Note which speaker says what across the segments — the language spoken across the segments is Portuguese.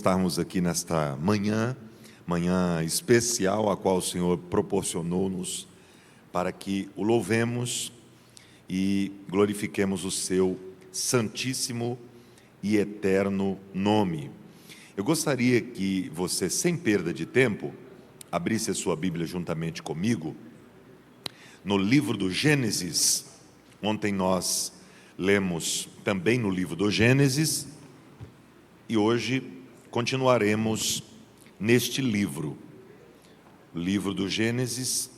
Speaker 1: Estarmos aqui nesta manhã especial, a qual o Senhor proporcionou-nos para que o louvemos e glorifiquemos o seu santíssimo e eterno nome. Eu gostaria que você, sem perda de tempo, abrisse a sua Bíblia juntamente comigo no livro do Gênesis. Ontem nós lemos também no livro do Gênesis e hoje continuaremos neste livro, o livro do Gênesis,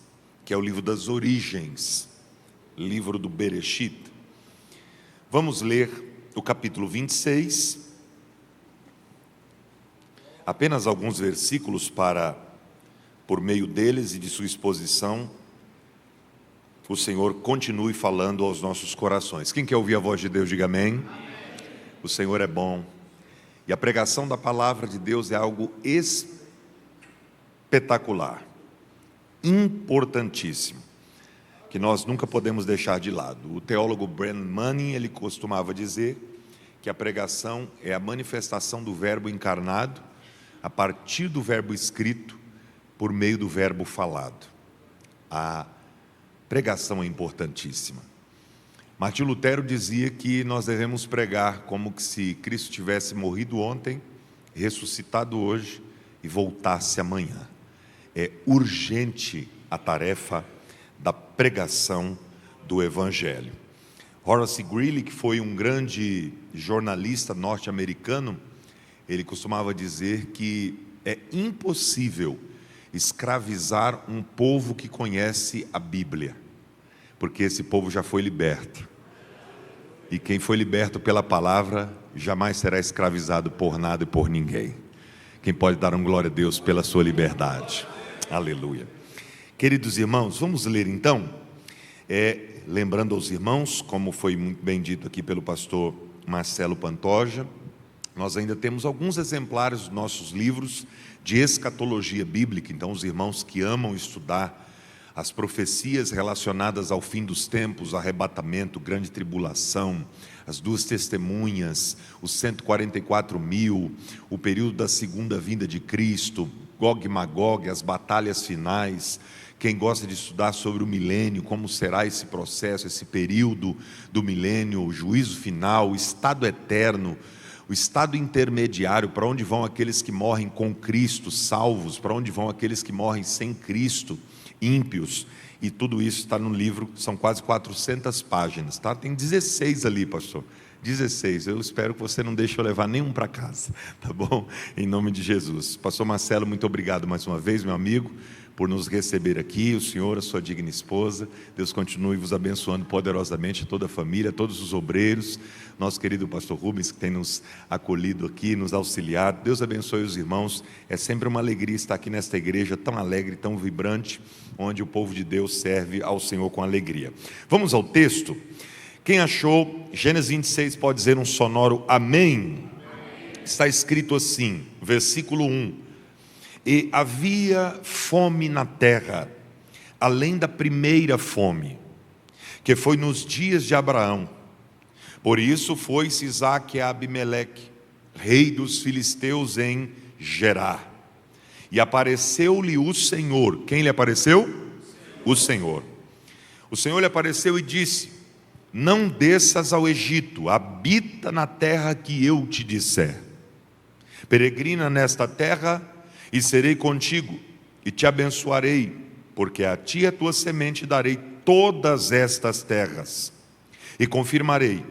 Speaker 1: que é o livro das origens, livro do Bereshit. Vamos ler o capítulo 26, apenas alguns versículos para, por meio deles e de sua exposição, o Senhor continue falando aos nossos corações. Quem quer ouvir a voz de Deus, diga amém. Amém. O Senhor é bom. E a pregação da palavra de Deus é algo espetacular, importantíssimo, que nós nunca podemos deixar de lado. O teólogo Brennan Manning, ele costumava dizer que a pregação é a manifestação do verbo encarnado a partir do verbo escrito por meio do verbo falado. A pregação é importantíssima. Martim Lutero dizia que nós devemos pregar como que se Cristo tivesse morrido ontem, ressuscitado hoje e voltasse amanhã. É urgente a tarefa da pregação do Evangelho. Horace Greeley, que foi um grande jornalista norte-americano, ele costumava dizer que é impossível escravizar um povo que conhece a Bíblia, porque esse povo já foi liberto. E quem foi liberto pela palavra jamais será escravizado por nada e por ninguém. Quem pode dar um glória a Deus pela sua liberdade? Aleluia. Queridos irmãos, vamos ler então, lembrando aos irmãos, como foi muito bem dito aqui pelo pastor Marcelo Pantoja, nós ainda temos alguns exemplares dos nossos livros de escatologia bíblica. Então os irmãos que amam estudar as profecias relacionadas ao fim dos tempos, arrebatamento, grande tribulação, as duas testemunhas, os 144.000, o período da segunda vinda de Cristo, Gog e Magog, as batalhas finais. Quem gosta de estudar sobre o milênio, como será esse processo, esse período do milênio, o juízo final, o estado eterno, o estado intermediário, para onde vão aqueles que morrem com Cristo, salvos, para onde vão aqueles que morrem sem Cristo, ímpios, e tudo isso está no livro, são quase 400 páginas, tá? Tem 16 ali, pastor, 16, eu espero que você não deixe eu levar nenhum para casa, tá bom? Em nome de Jesus. Pastor Marcelo, muito obrigado mais uma vez, meu amigo, por nos receber aqui, o senhor, a sua digna esposa. Deus continue vos abençoando poderosamente, toda a família, todos os obreiros, nosso querido pastor Rubens, que tem nos acolhido aqui, nos auxiliado. Deus abençoe os irmãos. É sempre uma alegria estar aqui nesta igreja tão alegre, tão vibrante, onde o povo de Deus serve ao Senhor com alegria. Vamos ao texto. Quem achou Gênesis 26 pode dizer um sonoro amém. Está escrito assim, versículo 1: E havia fome na terra, além da primeira fome, que foi nos dias de Abraão. Por isso foi-se Isaque a Abimeleque, rei dos filisteus, em Gerar. E apareceu-lhe o Senhor. Quem lhe apareceu? O Senhor. O Senhor lhe apareceu e disse: Não desças ao Egito, habita na terra que eu te disser. Peregrina nesta terra, e serei contigo, e te abençoarei, porque a ti e a tua semente darei todas estas terras, e confirmarei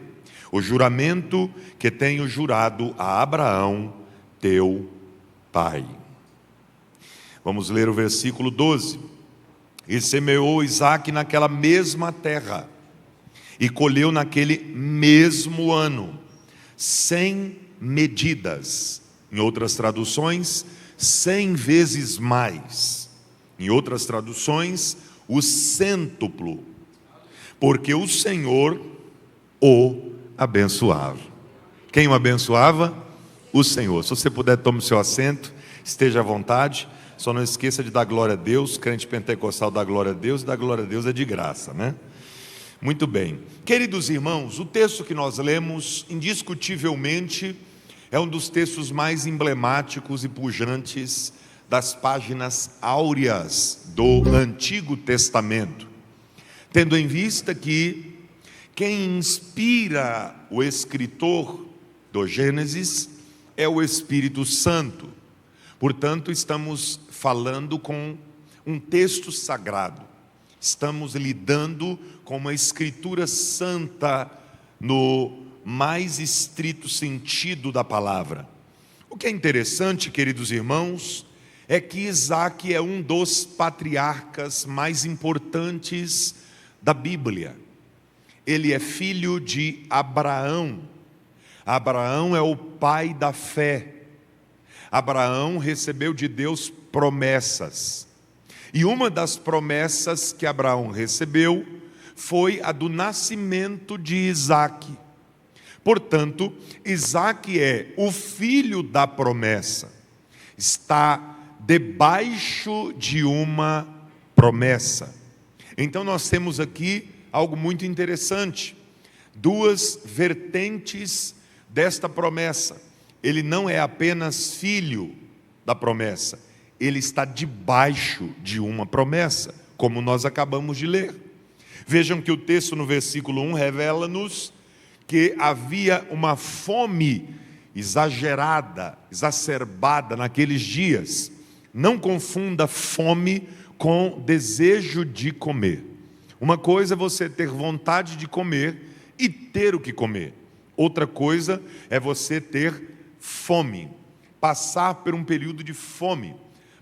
Speaker 1: o juramento que tenho jurado a Abraão, teu pai. Vamos ler o versículo 12. E semeou Isaque naquela mesma terra, e colheu naquele mesmo ano, 100 medidas. Em outras traduções, 100 vezes mais. Em outras traduções, o cêntuplo, porque o Senhor o abençoava. Quem o abençoava? O Senhor. Se você puder, tome o seu assento, esteja à vontade. Só não esqueça de dar glória a Deus. Crente pentecostal dá glória a Deus, e dar glória a Deus é de graça, né? Muito bem. Queridos irmãos, o texto que nós lemos, indiscutivelmente, É um dos textos mais emblemáticos e pujantes das páginas áureas do Antigo Testamento, tendo em vista que quem inspira o escritor do Gênesis é o Espírito Santo. Portanto, estamos falando com um texto sagrado, estamos lidando com uma escritura santa no mais estrito sentido da palavra. O que é interessante, queridos irmãos, é que Isaque é um dos patriarcas mais importantes da Bíblia. Ele é filho de Abraão. Abraão é o pai da fé. Abraão recebeu de Deus promessas. E uma das promessas que Abraão recebeu foi a do nascimento de Isaque. Portanto, Isaque é o filho da promessa. Está debaixo de uma promessa. Então nós temos aqui algo muito interessante. Duas vertentes desta promessa. Ele não é apenas filho da promessa. Ele está debaixo de uma promessa, como nós acabamos de ler. Vejam que o texto no versículo 1 revela-nos que havia uma fome exagerada, exacerbada naqueles dias. Não confunda fome com desejo de comer. Uma coisa é você ter vontade de comer e ter o que comer. Outra coisa é você ter fome, passar por um período de fome.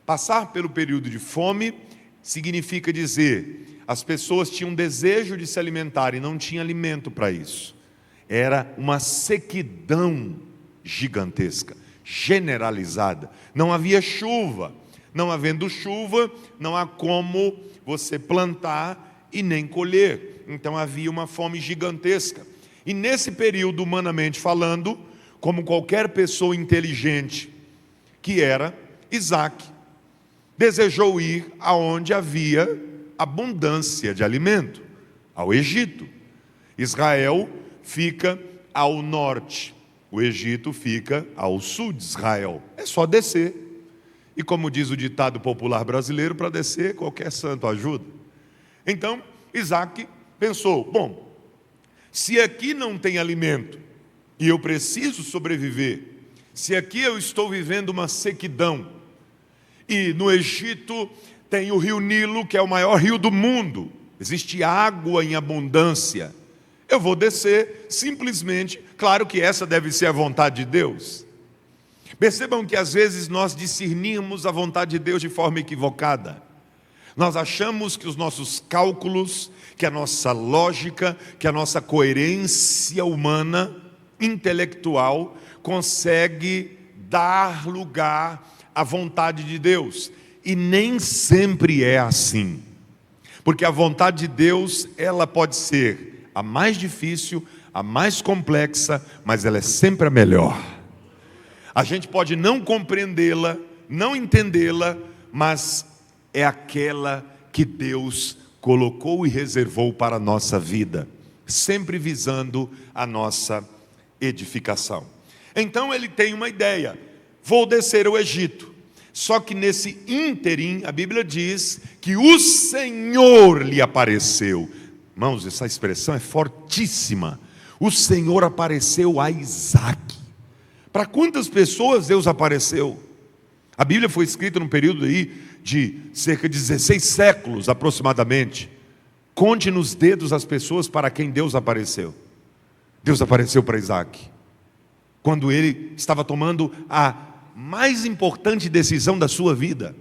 Speaker 1: Passar pelo período de fome significa dizer, as pessoas tinham desejo de se alimentar e não tinham alimento para isso. Era uma sequidão gigantesca, generalizada. Não havia chuva. Não havendo chuva, não há como você plantar e nem colher. Então havia uma fome gigantesca. E nesse período, humanamente falando, como qualquer pessoa inteligente que era, Isaque desejou ir aonde havia abundância de alimento, ao Egito. Israel fica ao norte, o Egito fica ao sul de Israel. É só descer. E como diz o ditado popular brasileiro, para descer qualquer santo ajuda. Então, Isaque pensou, bom, se aqui não tem alimento e eu preciso sobreviver, se aqui eu estou vivendo uma sequidão, e no Egito tem o rio Nilo, que é o maior rio do mundo, existe água em abundância, eu vou descer simplesmente, claro que essa deve ser a vontade de Deus. Percebam que às vezes nós discernimos a vontade de Deus de forma equivocada. Nós achamos que os nossos cálculos, que a nossa lógica, que a nossa coerência humana, intelectual, consegue dar lugar à vontade de Deus. E nem sempre é assim. Porque a vontade de Deus, ela pode ser a mais difícil, a mais complexa, mas ela é sempre a melhor. A gente pode não compreendê-la, não entendê-la, mas é aquela que Deus colocou e reservou para a nossa vida, sempre visando a nossa edificação. Então ele tem uma ideia, vou descer ao Egito. Só que nesse ínterim, a Bíblia diz que o Senhor lhe apareceu. Irmãos, essa expressão é fortíssima. O Senhor apareceu a Isaque. Para quantas pessoas Deus apareceu? A Bíblia foi escrita num período aí de cerca de 16 séculos aproximadamente. Conte nos dedos as pessoas para quem Deus apareceu. Deus apareceu para Isaque, quando ele estava tomando a mais importante decisão da sua vida.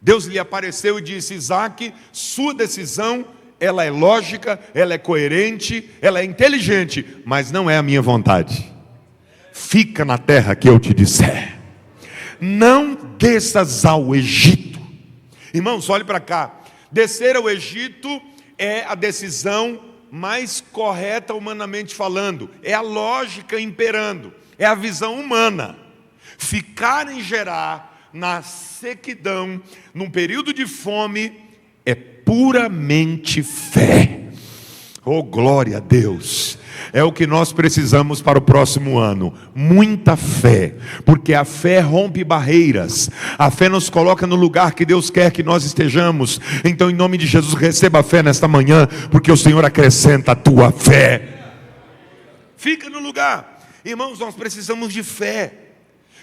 Speaker 1: Deus lhe apareceu e disse: Isaque, sua decisão, ela é lógica, ela é coerente, ela é inteligente, mas não é a minha vontade. Fica na terra que eu te disser. Não desças ao Egito. Irmãos, olhe para cá. Descer ao Egito é a decisão mais correta humanamente falando. É a lógica imperando. É a visão humana. Ficar em Gerar, na sequidão, num período de fome, é puramente fé. Oh, glória a Deus! é o que nós precisamos para o próximo ano. Muita fé, porque a fé rompe barreiras, a fé nos coloca no lugar que Deus quer que nós estejamos. Então, em nome de Jesus, receba a fé nesta manhã, porque o Senhor acrescenta a tua fé. Fica no lugar. Irmãos, nós precisamos de fé,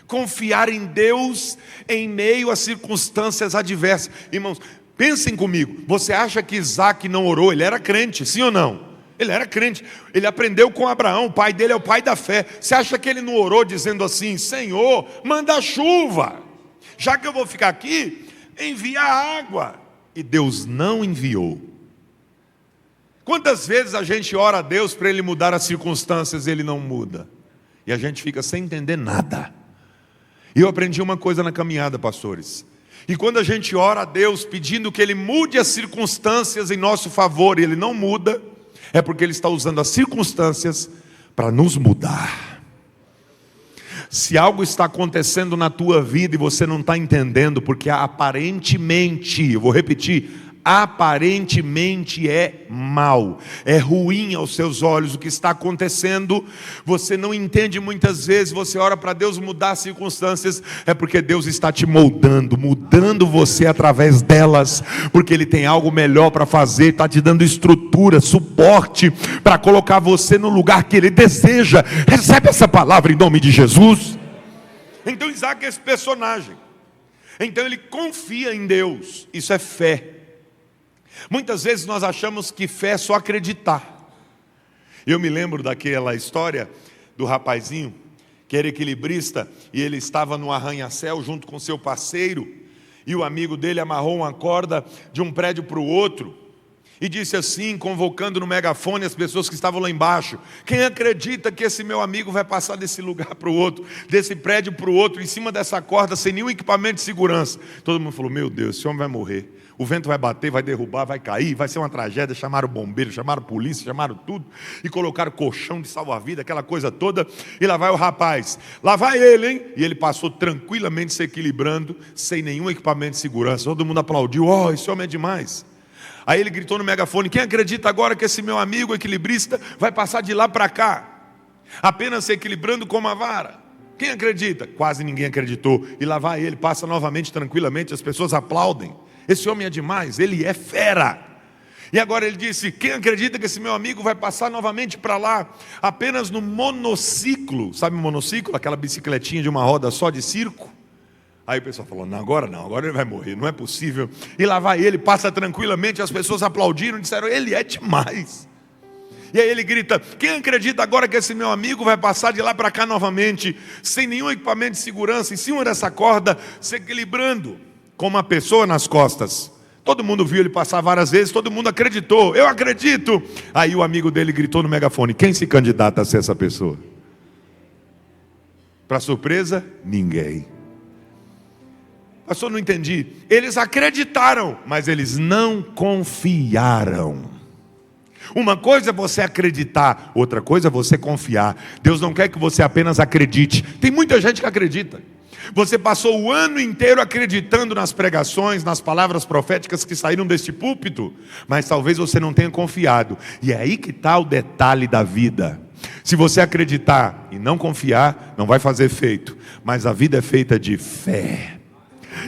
Speaker 1: confiar em Deus em meio a circunstâncias adversas. Irmãos, pensem comigo, você acha que Isaac não orou? Ele era crente, sim ou não? Ele era crente, ele aprendeu com Abraão, o pai dele é o pai da fé. Você acha que ele não orou dizendo assim: Senhor, manda chuva, já que eu vou ficar aqui, envia água? E Deus não enviou. Quantas vezes a gente ora a Deus para Ele mudar as circunstâncias e Ele não muda? E a gente fica sem entender nada. E eu aprendi uma coisa na caminhada, pastores. E quando a gente ora a Deus pedindo que Ele mude as circunstâncias em nosso favor e Ele não muda, é porque Ele está usando as circunstâncias para nos mudar. Se algo está acontecendo na tua vida e você não está entendendo, porque aparentemente, eu vou repetir, aparentemente é mal, é ruim aos seus olhos o que está acontecendo, você não entende muitas vezes, você ora para Deus mudar as circunstâncias, é porque Deus está te moldando, mudando você através delas, porque Ele tem algo melhor para fazer, está te dando estrutura, suporte, para colocar você no lugar que Ele deseja. Recebe essa palavra em nome de Jesus. Então Isaac é esse personagem, então ele confia em Deus, isso é fé. Muitas vezes nós achamos que fé é só acreditar. Eu me lembro daquela história do rapazinho que era equilibrista e ele estava no arranha-céu junto com seu parceiro, e o amigo dele amarrou uma corda de um prédio para o outro e disse assim, convocando no megafone as pessoas que estavam lá embaixo: quem acredita que esse meu amigo vai passar desse lugar para o outro, desse prédio para o outro, em cima dessa corda, sem nenhum equipamento de segurança? Todo mundo falou: meu Deus, esse homem vai morrer. O vento vai bater, vai derrubar, vai cair, vai ser uma tragédia. Chamaram o bombeiro, chamaram a polícia, chamaram tudo, e colocaram colchão de salva-vida, aquela coisa toda. E lá vai o rapaz, lá vai ele, hein? E ele passou tranquilamente se equilibrando, sem nenhum equipamento de segurança. Todo mundo aplaudiu: oh, esse homem é demais. Aí ele gritou no megafone: quem acredita agora que esse meu amigo equilibrista vai passar de lá para cá, apenas se equilibrando com uma vara? Quem acredita? Quase ninguém acreditou. E lá vai ele, passa novamente tranquilamente, as pessoas aplaudem. Esse homem é demais, ele é fera. E agora ele disse: quem acredita que esse meu amigo vai passar novamente para lá, apenas no monociclo? Sabe o monociclo? Aquela bicicletinha de uma roda só de circo? Aí o pessoal falou: não, agora ele vai morrer, não é possível. E lá vai ele, passa tranquilamente, as pessoas aplaudiram e disseram: ele é demais. E aí ele grita: quem acredita agora que esse meu amigo vai passar de lá para cá novamente, sem nenhum equipamento de segurança, em cima dessa corda, se equilibrando com uma pessoa nas costas? Todo mundo viu ele passar várias vezes, todo mundo acreditou: eu acredito. Aí o amigo dele gritou no megafone: quem se candidata a ser essa pessoa? Para surpresa, ninguém. Pastor, não entendi. Eles acreditaram, mas eles não confiaram. Uma coisa é você acreditar, outra coisa é você confiar. Deus não quer que você apenas acredite. Tem muita gente que acredita. Você passou o ano inteiro acreditando nas pregações, nas palavras proféticas que saíram deste púlpito, mas talvez você não tenha confiado. E é aí que está o detalhe da vida. Se você acreditar e não confiar, não vai fazer efeito. Mas a vida é feita de fé.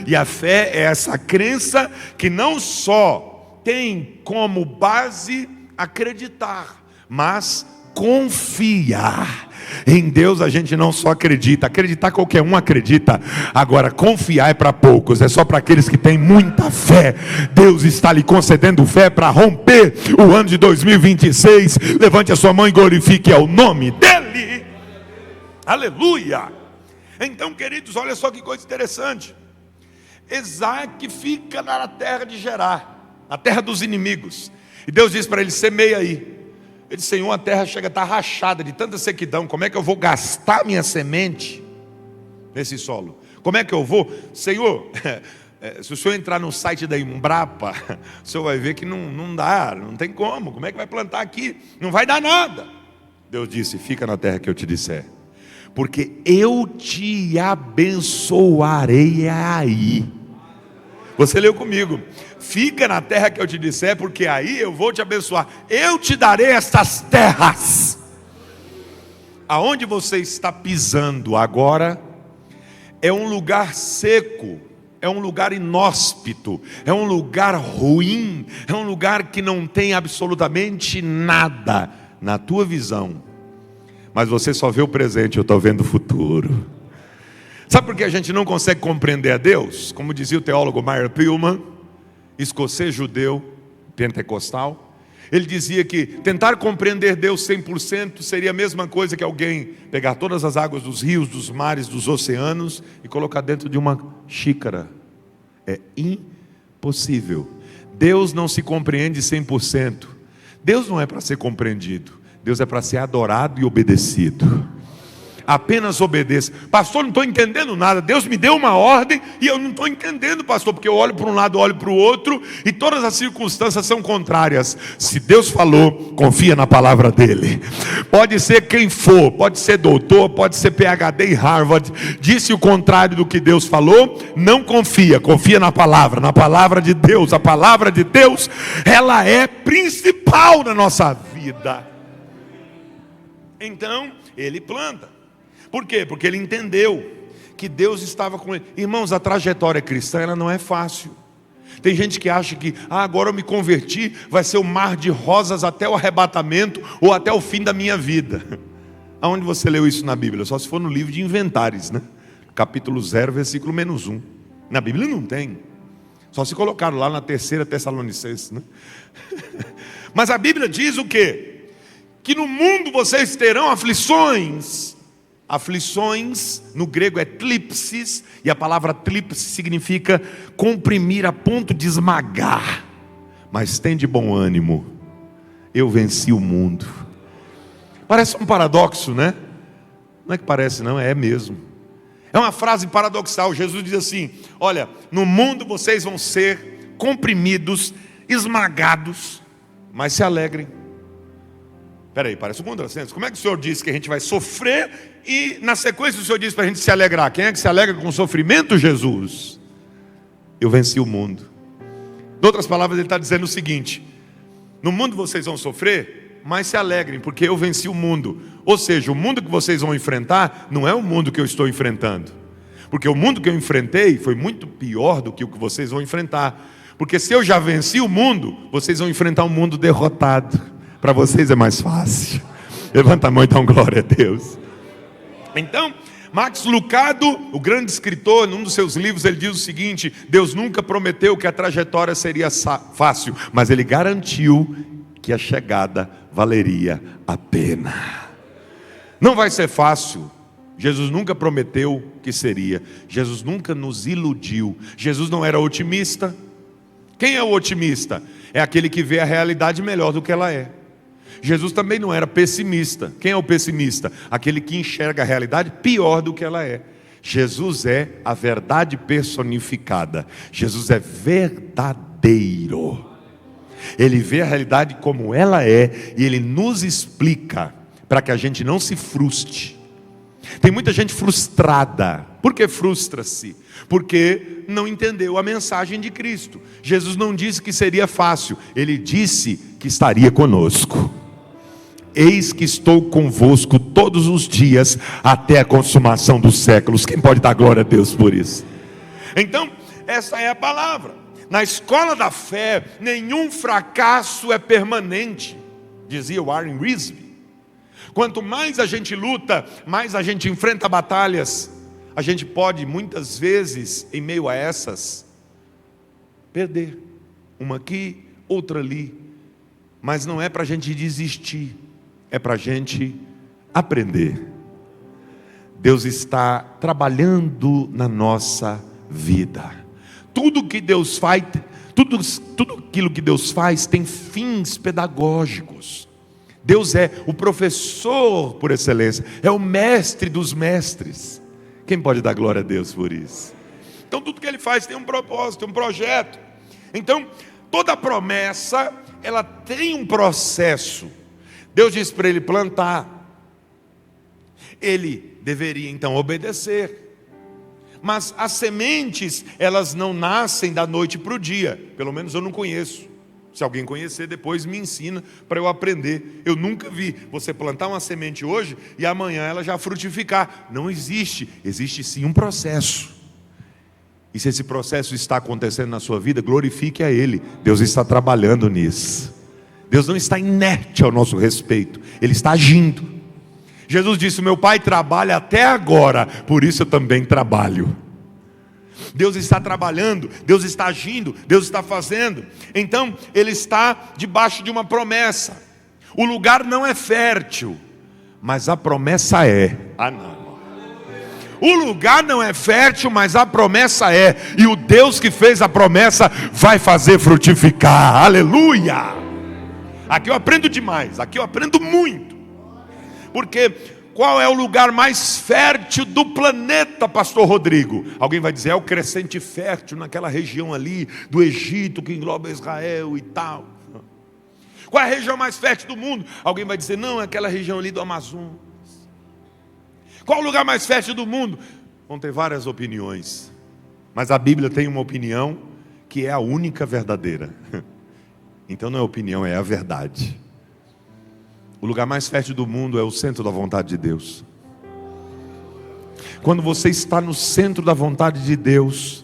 Speaker 1: E a fé é essa crença que não só tem como base acreditar, mas confiar. Em Deus a gente não só acredita, acreditar qualquer um acredita, agora confiar é para poucos, é só para aqueles que têm muita fé. Deus está lhe concedendo fé para romper o ano de 2026. Levante a sua mão e glorifique ao nome dEle. Aleluia. Então, queridos, olha só que coisa interessante. Isaac fica na terra de Gerar, na terra dos inimigos, e Deus diz para ele: semeia aí. Ele disse: Senhor, a terra chega a estar rachada de tanta sequidão, como é que eu vou gastar minha semente nesse solo? Como é que eu vou? Senhor, se o senhor entrar no site da Embrapa, o senhor vai ver que não dá, não tem como é que vai plantar aqui? Não vai dar nada. Deus disse: fica na terra que eu te disser, porque eu te abençoarei aí. Você leu comigo: fica na terra que eu te disser, porque aí eu vou te abençoar. Eu te darei estas terras. aonde você está pisando agora é um lugar seco, é um lugar inóspito, é um lugar ruim, é um lugar que não tem absolutamente nada na tua visão. Mas você só vê o presente, eu estou vendo o futuro. Sabe por que a gente não consegue compreender a Deus? Como dizia o teólogo Meyer Pillman, escocês judeu, pentecostal, ele dizia que tentar compreender Deus 100% seria a mesma coisa que alguém pegar todas as águas dos rios, dos mares, dos oceanos e colocar dentro de uma xícara. É impossível. Deus não se compreende 100%. Deus não é para ser compreendido. Deus é para ser adorado e obedecido. Apenas obedeça. Pastor, não estou entendendo nada. Deus me deu uma ordem e eu não estou entendendo, pastor, porque eu olho para um lado, olho para o outro e todas as circunstâncias são contrárias. Se Deus falou, confia na palavra dele. Pode ser quem for, pode ser doutor, pode ser PhD em Harvard, disse o contrário do que Deus falou, não confia, confia na palavra de Deus. A palavra de Deus, ela é principal na nossa vida. Então, ele planta. Por quê? Porque ele entendeu que Deus estava com ele. Irmãos, a trajetória cristã, ela não é fácil. Tem gente que acha que agora eu me converti, vai ser um mar de rosas até o arrebatamento ou até o fim da minha vida. Aonde você leu isso na Bíblia? Só se for no livro de Inventários, né? Capítulo 0, versículo -1. Na Bíblia não tem. Só se colocaram lá na 3ª Tessalonicenses, né? Mas a Bíblia diz o quê? Que no mundo vocês terão aflições. Aflições, no grego é tlipsis, e a palavra tlipsis significa comprimir a ponto de esmagar. Mas tem de bom ânimo, eu venci o mundo. Parece um paradoxo, né? Não é que parece não, é mesmo. É uma frase paradoxal. Jesus diz assim: olha, no mundo vocês vão ser comprimidos, esmagados, mas se alegrem. Peraí, parece um contrassenso. Como é que o Senhor disse que a gente vai sofrer e na sequência o Senhor disse para a gente se alegrar? Quem é que se alegra com o sofrimento? Jesus. Eu venci o mundo. Em outras palavras, ele está dizendo o seguinte: no mundo vocês vão sofrer, mas se alegrem, porque eu venci o mundo. Ou seja, o mundo que vocês vão enfrentar não é o mundo que eu estou enfrentando, porque o mundo que eu enfrentei foi muito pior do que o que vocês vão enfrentar. Porque se eu já venci o mundo, vocês vão enfrentar um mundo derrotado. Para vocês é mais fácil. Levanta a mão então, glória a Deus. Então, Max Lucado, o grande escritor, num dos seus livros, ele diz o seguinte: Deus nunca prometeu que a trajetória seria fácil, mas ele garantiu que a chegada valeria a pena. Não vai ser fácil. Jesus nunca prometeu que seria. Jesus nunca nos iludiu. Jesus não era otimista. Quem é o otimista? É aquele que vê a realidade melhor do que ela é. Jesus também não era pessimista. Quem é o pessimista? Aquele que enxerga a realidade pior do que ela é. Jesus é a verdade personificada. Jesus é verdadeiro. Ele vê a realidade como ela é e ele nos explica para que a gente não se frustre. Tem muita gente frustrada. Por que frustra-se? Porque não entendeu a mensagem de Cristo. Jesus não disse que seria fácil, ele disse que estaria conosco. Eis que estou convosco todos os dias até a consumação dos séculos. Quem pode dar glória a Deus por isso? Então, essa é a palavra. Na escola da fé, nenhum fracasso é permanente, dizia Warren Wiersbe. Quanto mais a gente luta, mais a gente enfrenta batalhas, a gente pode muitas vezes, em meio a essas, perder. Uma aqui, outra ali. Mas não é para a gente desistir, é para a gente aprender. Deus está trabalhando na nossa vida. Tudo que Deus faz, tudo aquilo que Deus faz tem fins pedagógicos. Deus é o professor por excelência, é o mestre dos mestres. Quem pode dar glória a Deus por isso? Então tudo que Ele faz tem um propósito, tem um projeto. Então toda promessa, ela tem um processo. Deus disse para ele plantar. Ele deveria então obedecer. Mas as sementes, elas não nascem da noite para o dia. Pelo menos eu não conheço. Se alguém conhecer, depois me ensina para eu aprender. Eu nunca vi você plantar uma semente hoje e amanhã ela já frutificar. Não existe. Existe sim um processo. E se esse processo está acontecendo na sua vida, glorifique a Ele. Deus está trabalhando nisso. Deus não está inerte ao nosso respeito. Ele está agindo. Jesus disse: meu Pai trabalha até agora, por isso eu também trabalho. Deus está trabalhando, Deus está agindo, Deus está fazendo. Então Ele está debaixo de uma promessa. O lugar não é fértil, mas a promessa é. O lugar não é fértil, mas a promessa é. E o Deus que fez a promessa vai fazer frutificar. Aleluia! Aqui eu aprendo demais, aqui eu aprendo muito. Porque qual é o lugar mais fértil do planeta, pastor Rodrigo? Alguém vai dizer, é o crescente fértil naquela região ali do Egito, que engloba Israel e tal. Qual é a região mais fértil do mundo? Alguém vai dizer, não, é aquela região ali do Amazonas. Qual é o lugar mais fértil do mundo? Vão ter várias opiniões, mas a Bíblia tem uma opinião que é a única verdadeira. Então não é opinião, é a verdade. O lugar mais fértil do mundo é o centro da vontade de Deus. Quando você está no centro da vontade de Deus,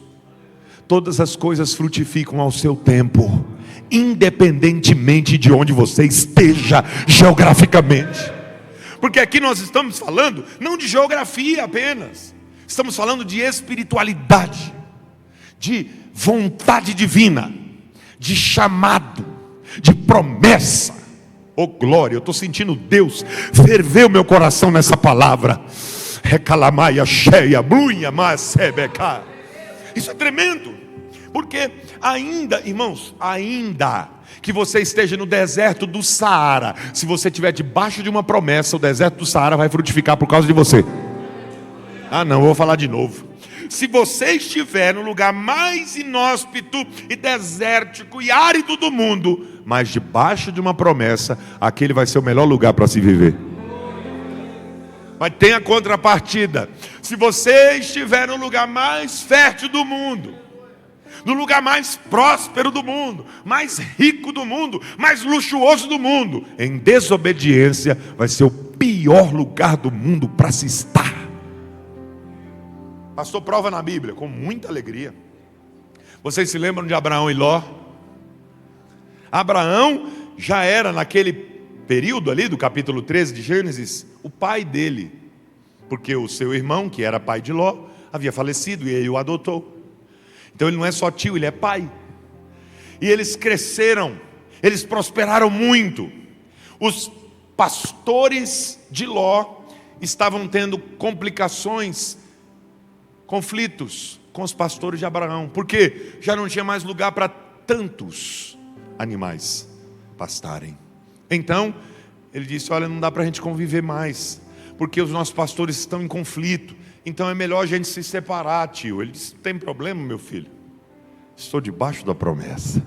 Speaker 1: todas as coisas frutificam ao seu tempo, independentemente de onde você esteja geograficamente. Porque aqui nós estamos falando não de geografia apenas, estamos falando de espiritualidade, de vontade divina, de chamado, de promessa. Oh glória, eu estou sentindo Deus ferver o meu coração nessa palavra. Recalamaia cheia, blunha, mas rebeca. Isso é tremendo, porque ainda, irmãos, ainda que você esteja no deserto do Saara, se você estiver debaixo de uma promessa, o deserto do Saara vai frutificar por causa de você. Ah não, eu vou falar de novo. Se você estiver no lugar mais inóspito e desértico e árido do mundo, mas debaixo de uma promessa, aquele vai ser o melhor lugar para se viver. Mas tem a contrapartida. Se você estiver no lugar mais fértil do mundo, no lugar mais próspero do mundo, mais rico do mundo, mais luxuoso do mundo, em desobediência, vai ser o pior lugar do mundo para se estar. Pastor, prova na Bíblia, com muita alegria. Vocês se lembram de Abraão e Ló? Abraão já era, naquele período ali do capítulo 13 de Gênesis, o pai dele, porque o seu irmão, que era pai de Ló, havia falecido e ele o adotou. Então ele não é só tio, ele é pai. E eles cresceram, eles prosperaram muito. Os pastores de Ló estavam tendo complicações, conflitos com os pastores de Abraão, porque já não tinha mais lugar para tantos animais pastarem. Então ele disse, olha, não dá para a gente conviver mais, porque os nossos pastores estão em conflito, então é melhor a gente se separar, tio. Ele disse, não tem problema, meu filho, estou debaixo da promessa.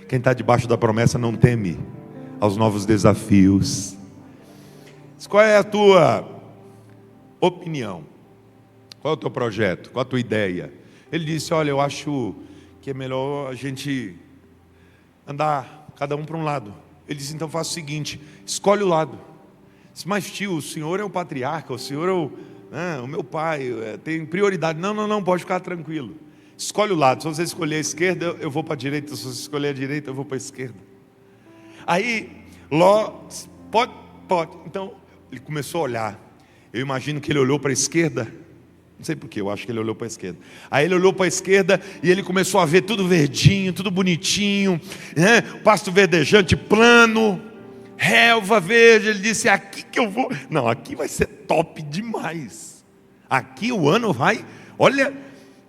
Speaker 1: Quem está debaixo da promessa não teme aos novos desafios. Qual é a tua opinião? Qual é o teu projeto? Qual a tua ideia? Ele disse, olha, eu acho que é melhor a gente andar cada um para um lado. Ele disse, então faça o seguinte, escolhe o lado. Disse, mas tio, o senhor é o patriarca, o senhor é o meu pai, tem prioridade. Não, pode ficar tranquilo. Escolhe o lado, se você escolher a esquerda, eu vou para a direita, se você escolher a direita, eu vou para a esquerda. Aí, Ló, pode. Então, ele começou a olhar. Eu imagino que ele olhou para a esquerda. Não sei porquê, eu acho que ele olhou para a esquerda. Aí ele olhou para a esquerda e ele começou a ver tudo verdinho, tudo bonitinho, né? Pasto verdejante, plano, relva verde. Ele disse, é aqui que eu vou. Não, aqui vai ser top demais. Aqui o ano vai, olha,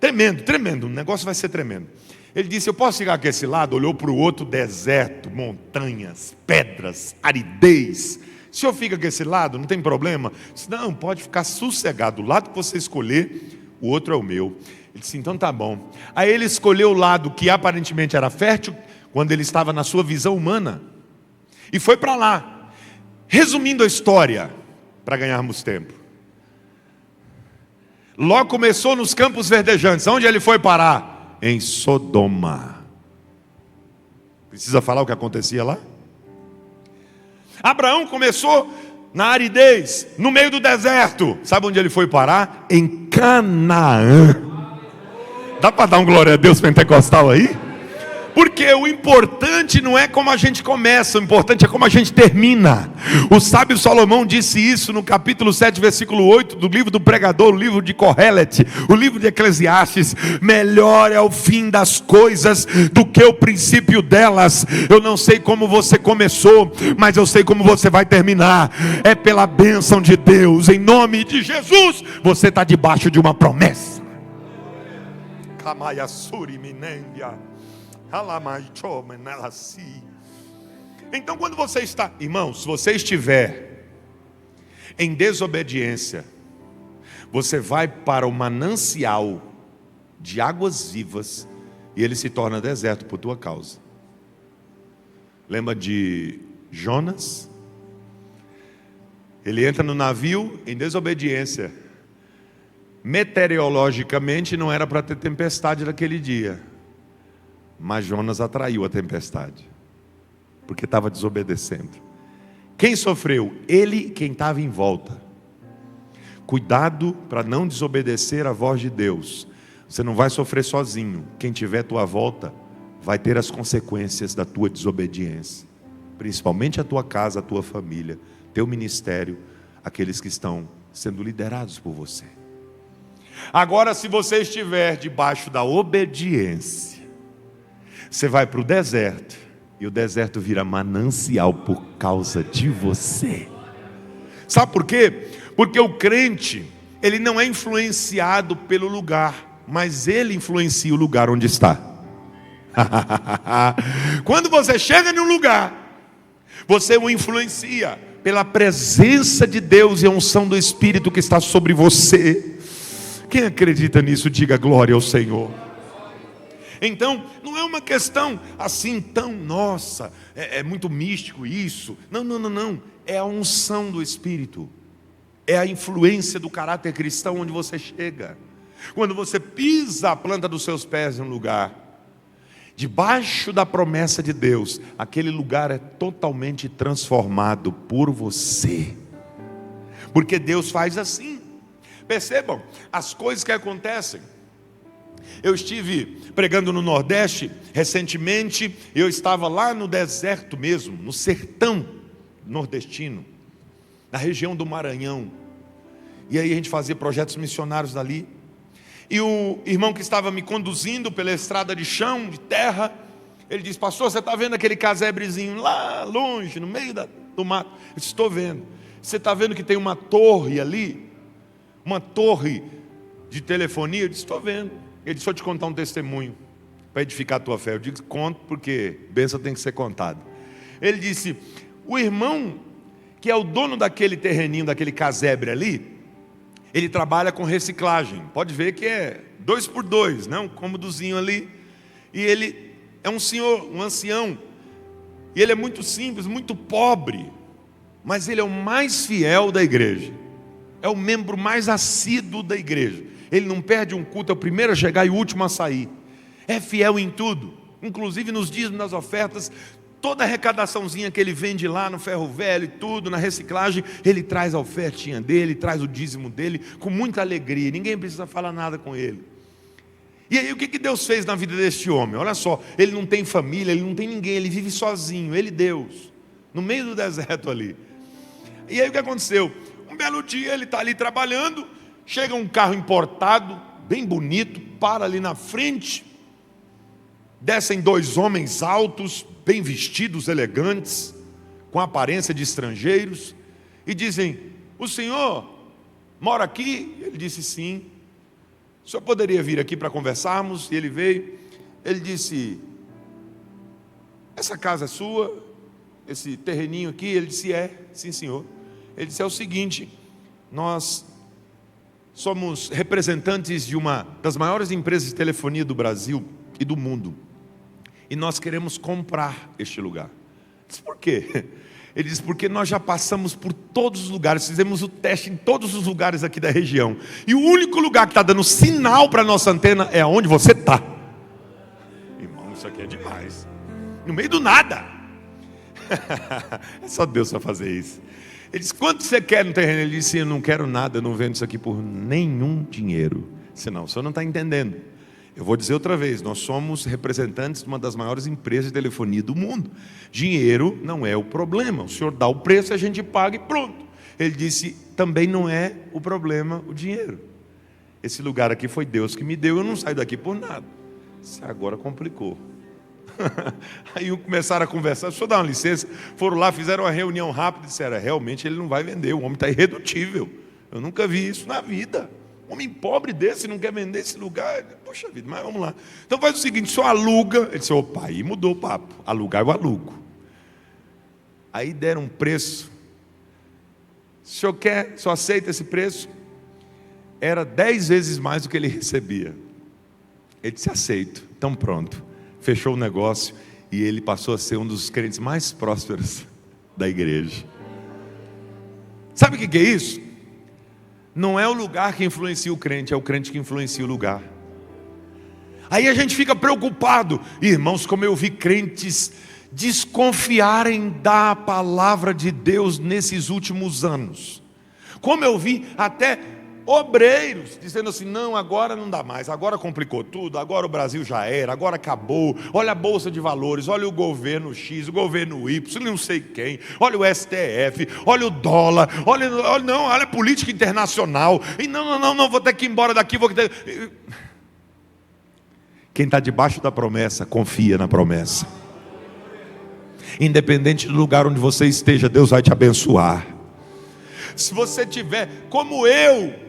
Speaker 1: tremendo, o negócio vai ser tremendo. Ele disse, eu posso ficar aqui esse lado? Olhou para o outro, deserto, montanhas, pedras, aridez. O senhor fica com esse lado, não tem problema? Disse, não, pode ficar sossegado. O lado que você escolher, o outro é o meu. Ele disse, então tá bom. Aí ele escolheu o lado que aparentemente era fértil, quando ele estava na sua visão humana, e foi para lá. Resumindo a história, para ganharmos tempo. Ló começou nos campos verdejantes. Onde ele foi parar? Em Sodoma. Precisa falar o que acontecia lá? Abraão começou na aridez, no meio do deserto. Sabe onde ele foi parar? Em Canaã. Dá para dar um glória a Deus pentecostal aí? Porque o importante não é como a gente começa, o importante é como a gente termina. O sábio Salomão disse isso no capítulo 7, versículo 8 do livro do pregador, o livro de Corelet, o livro de Eclesiastes: melhor é o fim das coisas do que o princípio delas. Eu não sei como você começou, mas eu sei como você vai terminar. É pela bênção de Deus, em nome de Jesus. Você está debaixo de uma promessa. Então, quando você está, irmão, se você estiver em desobediência, você vai para o manancial de águas vivas e ele se torna deserto por tua causa. Lembra de Jonas? Ele entra no navio em desobediência. Meteorologicamente não era para ter tempestade naquele dia, mas Jonas atraiu a tempestade, porque estava desobedecendo. Quem sofreu? Ele e quem estava em volta. Cuidado para não desobedecer a voz de Deus. Você não vai sofrer sozinho. Quem tiver à tua volta vai ter as consequências da tua desobediência, principalmente a tua casa, a tua família, teu ministério, aqueles que estão sendo liderados por você. Agora, se você estiver debaixo da obediência, você vai para o deserto, e o deserto vira manancial por causa de você. Sabe por quê? Porque o crente, ele não é influenciado pelo lugar, mas ele influencia o lugar onde está. Quando você chega em um lugar, você o influencia pela presença de Deus e a unção do Espírito que está sobre você. Quem acredita nisso, diga glória ao Senhor. Então, não é uma questão assim tão, nossa, é muito místico isso. Não. É a unção do Espírito. É a influência do caráter cristão onde você chega. Quando você pisa a planta dos seus pés em um lugar, debaixo da promessa de Deus, aquele lugar é totalmente transformado por você. Porque Deus faz assim. Percebam as coisas que acontecem. Eu estive pregando no Nordeste recentemente. Eu estava lá no deserto mesmo, no sertão nordestino, na região do Maranhão. E aí a gente fazia projetos missionários dali. E o irmão que estava me conduzindo pela estrada de chão, de terra, ele disse: pastor, você está vendo aquele casebrezinho lá longe, no meio do mato? Eu disse: estou vendo. Você está vendo que tem uma torre ali? Uma torre de telefonia? Eu disse: estou vendo. Ele disse: deixa eu te contar um testemunho para edificar a tua fé. Eu digo: conto, porque bênção tem que ser contada. Ele disse: o irmão que é o dono daquele terreninho, daquele casebre ali, ele trabalha com reciclagem. Pode ver que é 2x2, né? Um cômodozinho ali. E ele é um senhor, um ancião. E ele é muito simples, muito pobre, mas ele é o mais fiel da igreja. É o membro mais assíduo da igreja. Ele não perde um culto, é o primeiro a chegar e o último a sair. É fiel em tudo, inclusive nos dízimos, nas ofertas. Toda a arrecadaçãozinha que ele vende lá no ferro velho e tudo, na reciclagem, ele traz a ofertinha dele, traz o dízimo dele, com muita alegria. Ninguém precisa falar nada com ele. E aí o que Deus fez na vida deste homem? Olha só, ele não tem família, ele não tem ninguém, ele vive sozinho, ele e Deus, no meio do deserto ali. E aí o que aconteceu? Um belo dia ele está ali trabalhando, chega um carro importado, bem bonito, para ali na frente, descem dois homens altos, bem vestidos, elegantes, com aparência de estrangeiros, e dizem: o senhor mora aqui? Ele disse: sim. O senhor poderia vir aqui para conversarmos? E ele veio. Ele disse: essa casa é sua? Esse terreninho aqui? Ele disse: é, sim senhor. Ele disse: é o seguinte, nós somos representantes de uma das maiores empresas de telefonia do Brasil e do mundo, e nós queremos comprar este lugar. Eu disse: por quê? Ele disse: porque nós já passamos por todos os lugares, fizemos o teste em todos os lugares aqui da região, e o único lugar que está dando sinal para a nossa antena é onde você está. Irmão, isso aqui é demais. no meio do nada. É só Deus para fazer isso. Ele disse: quanto você quer no terreno? Ele disse: eu não quero nada, eu não vendo isso aqui por nenhum dinheiro. Senão, o senhor não está entendendo. Eu vou dizer outra vez, nós somos representantes de uma das maiores empresas de telefonia do mundo. Dinheiro não é o problema, o senhor dá o preço, a gente paga e pronto. Ele disse: também não é o problema o dinheiro. Esse lugar aqui foi Deus que me deu, eu não saio daqui por nada. Isso agora complicou. Aí começaram a conversar: deixa eu dar uma licença. Foram lá, fizeram uma reunião rápida e disseram: realmente ele não vai vender, o homem está irredutível. Eu nunca vi isso na vida. Um homem pobre desse não quer vender esse lugar. Poxa vida, mas vamos lá. Então faz o seguinte: só aluga. Ele disse: opa, aí mudou o papo. Alugar eu alugo. Aí deram um preço. O senhor quer, só aceita esse preço? Era 10 vezes mais do que ele recebia. Ele disse: aceito. Então pronto. Fechou o negócio e ele passou a ser um dos crentes mais prósperos da igreja. Sabe o que é isso? Não é o lugar que influencia o crente, é o crente que influencia o lugar. Aí a gente fica preocupado, irmãos, como eu vi crentes desconfiarem da palavra de Deus nesses últimos anos. Como eu vi até obreiros dizendo assim: não, agora não dá mais, agora complicou tudo, agora o Brasil já era, agora acabou, olha a Bolsa de Valores, olha o governo X, o governo Y, não sei quem, olha o STF, olha o dólar, olha a política internacional, e não, vou ter que ir embora daqui, Quem está debaixo da promessa, confia na promessa. Independente do lugar onde você esteja, Deus vai te abençoar. Se você tiver, como eu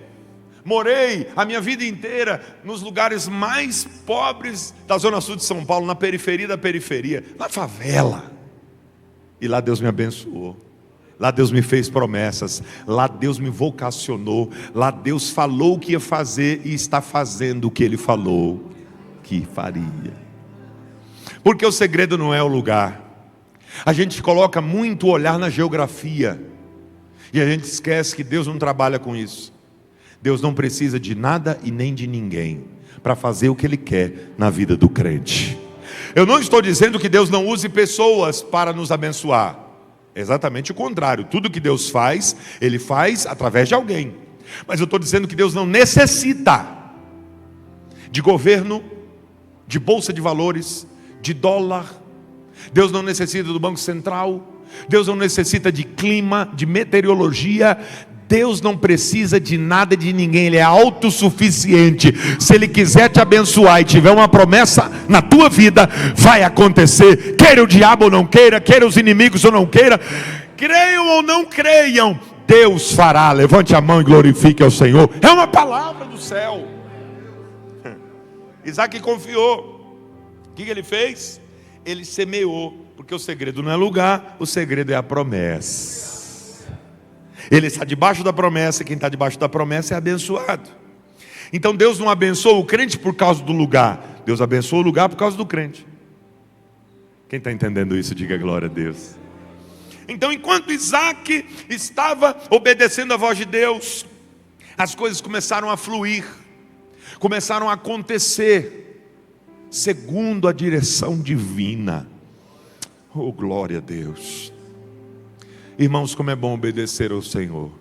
Speaker 1: morei a minha vida inteira nos lugares mais pobres da zona sul de São Paulo, na periferia da periferia, na favela, e lá Deus me abençoou, lá Deus me fez promessas, lá Deus me vocacionou, lá Deus falou o que ia fazer e está fazendo o que Ele falou que faria. Porque o segredo não é o lugar. A gente coloca muito olhar na geografia e a gente esquece que Deus não trabalha com isso. Deus não precisa de nada e nem de ninguém para fazer o que Ele quer na vida do crente. Eu não estou dizendo que Deus não use pessoas para nos abençoar. É exatamente o contrário. Tudo que Deus faz, Ele faz através de alguém. Mas eu estou dizendo que Deus não necessita de governo, de bolsa de valores, de dólar. Deus não necessita do Banco Central. Deus não necessita de clima, de meteorologia. Deus não precisa de nada de ninguém, Ele é autossuficiente. Se Ele quiser te abençoar e tiver uma promessa na tua vida, vai acontecer, queira o diabo ou não queira, queira os inimigos ou não queira, creiam ou não creiam, Deus fará. Levante a mão e glorifique ao Senhor. É uma palavra do céu. Isaac confiou. O que ele fez? Ele semeou, porque o segredo não é lugar, o segredo é a promessa. Ele está debaixo da promessa, quem está debaixo da promessa é abençoado. Então Deus não abençoa o crente por causa do lugar, Deus abençoa o lugar por causa do crente. Quem está entendendo isso, diga glória a Deus. Então enquanto Isaac estava obedecendo a voz de Deus, as coisas começaram a fluir, começaram a acontecer, segundo a direção divina. Oh, glória a Deus. Irmãos, como é bom obedecer ao Senhor.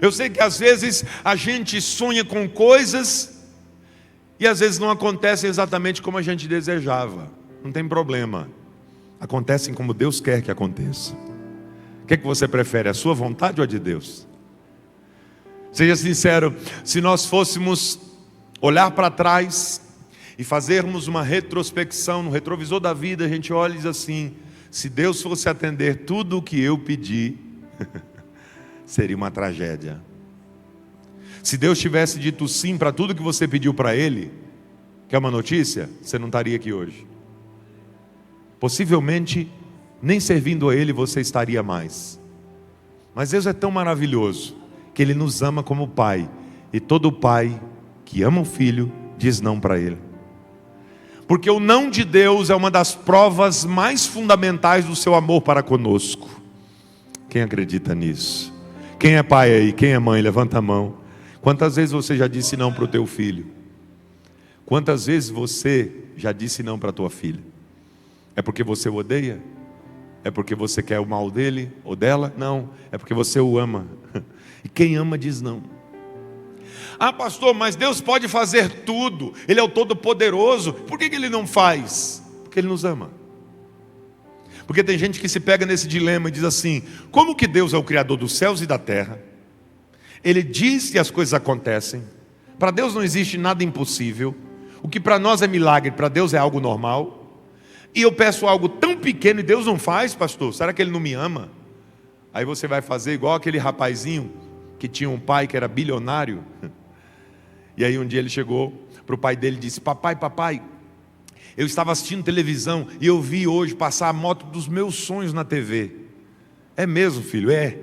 Speaker 1: Eu sei que às vezes a gente sonha com coisas e às vezes não acontecem exatamente como a gente desejava. Não tem problema. Acontecem como Deus quer que aconteça. O que é que você prefere, a sua vontade ou a de Deus? Seja sincero, se nós fôssemos olhar para trás e fazermos uma retrospecção no retrovisor da vida, a gente olha e diz assim: se Deus fosse atender tudo o que eu pedi, seria uma tragédia. Se Deus tivesse dito sim para tudo que você pediu para Ele, quer uma notícia? Você não estaria aqui hoje. Possivelmente, nem servindo a Ele você estaria mais. Mas Deus é tão maravilhoso, que Ele nos ama como Pai. E todo pai que ama o filho, diz não para Ele. Porque o não de Deus é uma das provas mais fundamentais do seu amor para conosco. Quem acredita nisso? Quem é pai aí? Quem é mãe? Levanta a mão. Quantas vezes você já disse não para o teu filho? Quantas vezes você já disse não para a tua filha? É porque você o odeia? É porque você quer o mal dele ou dela? Não, é porque você o ama. E quem ama diz não. Ah, pastor, mas Deus pode fazer tudo, Ele é o Todo-Poderoso, por que Ele não faz? Porque Ele nos ama. Porque tem gente que se pega nesse dilema e diz assim: como que Deus é o Criador dos céus e da terra? Ele diz e as coisas acontecem. Para Deus não existe nada impossível. O que para nós é milagre, para Deus é algo normal. E eu peço algo tão pequeno e Deus não faz, pastor? Será que Ele não me ama? Aí você vai fazer igual aquele rapazinho que tinha um pai que era bilionário. E aí um dia ele chegou para o pai dele e disse: papai, eu estava assistindo televisão e eu vi hoje passar a moto dos meus sonhos na TV. É mesmo, filho? É.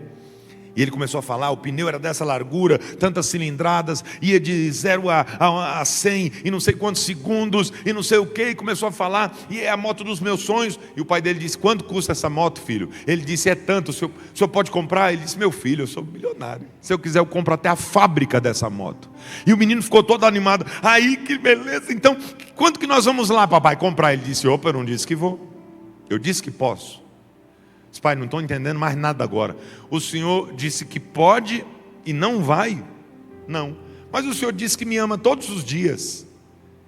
Speaker 1: E ele começou a falar, o pneu era dessa largura, tantas cilindradas, ia de 0 a 100 e não sei quantos segundos, e não sei o que, e começou a falar, e é a moto dos meus sonhos. E o pai dele disse: quanto custa essa moto, filho? Ele disse: é tanto, o senhor pode comprar? Ele disse: meu filho, eu sou milionário, se eu quiser eu compro até a fábrica dessa moto. E o menino ficou todo animado: aí que beleza, então quanto que nós vamos lá, papai, comprar? Ele disse: opa, eu não disse que vou, eu disse que posso. Pai, não estou entendendo mais nada agora. O Senhor disse que pode e não vai? Não. Mas o Senhor disse que me ama todos os dias.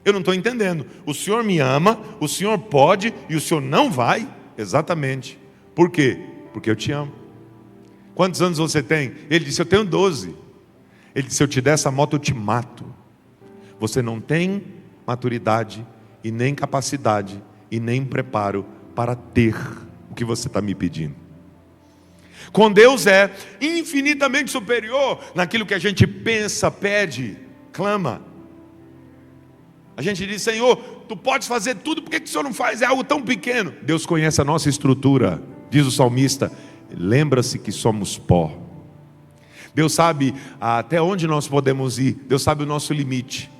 Speaker 1: Eu não estou entendendo. O Senhor me ama, o Senhor pode e o Senhor não vai? Exatamente. Por quê? Porque eu te amo. Quantos anos você tem? Ele disse: eu tenho 12. Ele disse: se eu te der essa moto eu te mato. Você não tem maturidade e nem capacidade e nem preparo para ter o que você está me pedindo. Com Deus é infinitamente superior naquilo que a gente pensa, pede, clama. A gente diz: Senhor, Tu podes fazer tudo, por que o Senhor não faz? É algo tão pequeno. Deus conhece a nossa estrutura, diz o salmista: lembra-se que somos pó. Deus sabe até onde nós podemos ir, Deus sabe o nosso limite.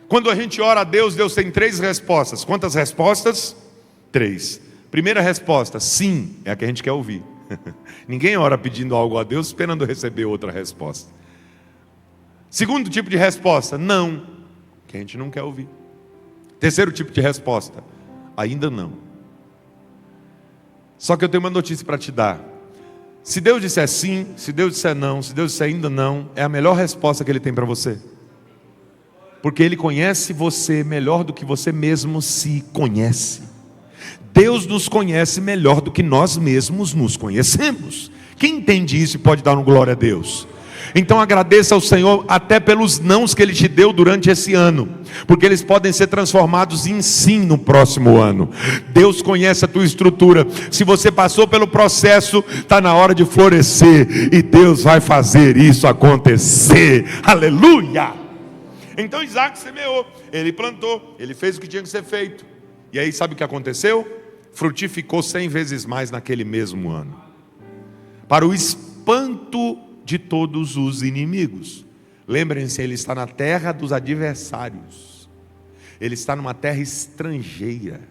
Speaker 1: Quando a gente ora a Deus, Deus tem 3 respostas. Quantas respostas? 3. Primeira resposta: sim, é a que a gente quer ouvir. Ninguém ora pedindo algo a Deus esperando receber outra resposta. Segundo tipo de resposta: não, que a gente não quer ouvir. Terceiro tipo de resposta: ainda não. Só que eu tenho uma notícia para te dar. Se Deus disser sim, se Deus disser não, se Deus disser ainda não, é a melhor resposta que Ele tem para você. Porque Ele conhece você melhor do que você mesmo se conhece. Deus nos conhece melhor do que nós mesmos nos conhecemos. Quem entende isso e pode dar um glória a Deus? Então agradeça ao Senhor até pelos nãos que Ele te deu durante esse ano, porque eles podem ser transformados em sim no próximo ano. Deus conhece a tua estrutura. Se você passou pelo processo, está na hora de florescer, e Deus vai fazer isso acontecer. Aleluia! Então Isaac semeou, ele plantou, ele fez o que tinha que ser feito. E aí sabe o que aconteceu? Frutificou 100 vezes mais naquele mesmo ano, para o espanto de todos os inimigos. Lembrem-se, ele está na terra dos adversários, ele está numa terra estrangeira,